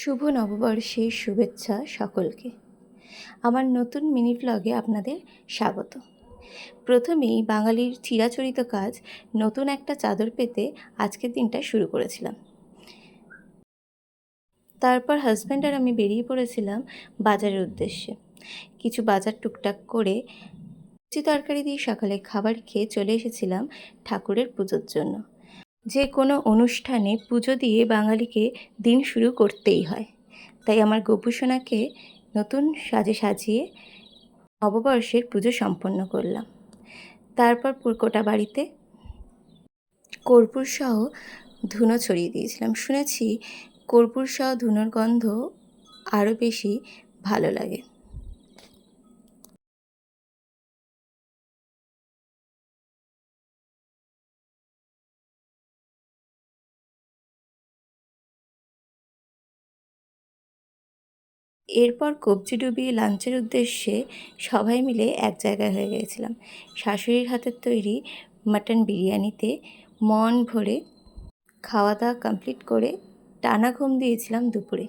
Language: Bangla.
শুভ নববর্ষের শুভেচ্ছা সকলকে। আমার নতুন মিনি ভ্লগে আপনাদের স্বাগত। প্রথমেই বাঙালির চিরাচরিত কাজ নতুন একটা চাদর পেতে আজকের দিনটা শুরু করেছিলাম। তারপর হাজব্যান্ড আর আমি বেরিয়ে পড়েছিলাম বাজারের উদ্দেশ্যে। কিছু বাজার টুকটাক করে লুচি তরকারি দিয়ে সকালে খাবার খেয়ে চলে এসেছিলাম ঠাকুরের পুজোর জন্য। যে কোনো অনুষ্ঠানে পুজো দিয়ে বাঙালিকে দিন শুরু করতেই হয়, তাই আমার গোপুসোনাকে নতুন সাজে সাজিয়ে নববর্ষের পুজো সম্পন্ন করলাম। তারপর গোটা বাড়িতে কর্পূরসহ ধুনো ছড়িয়ে দিয়েছিলাম। শুনেছি কর্পূরসহ ধুনোর গন্ধ আরও বেশি ভালো লাগে। এরপর কবজি ডুবিয়ে লাঞ্চের উদ্দেশ্যে সবাই মিলে এক জায়গায় হয়ে গিয়েছিলাম। শাশুড়ির হাতের তৈরি মাটন বিরিয়ানিতে মন ভরে খাওয়া দাওয়া কমপ্লিট করে টানা ঘুম দিয়েছিলাম দুপুরে।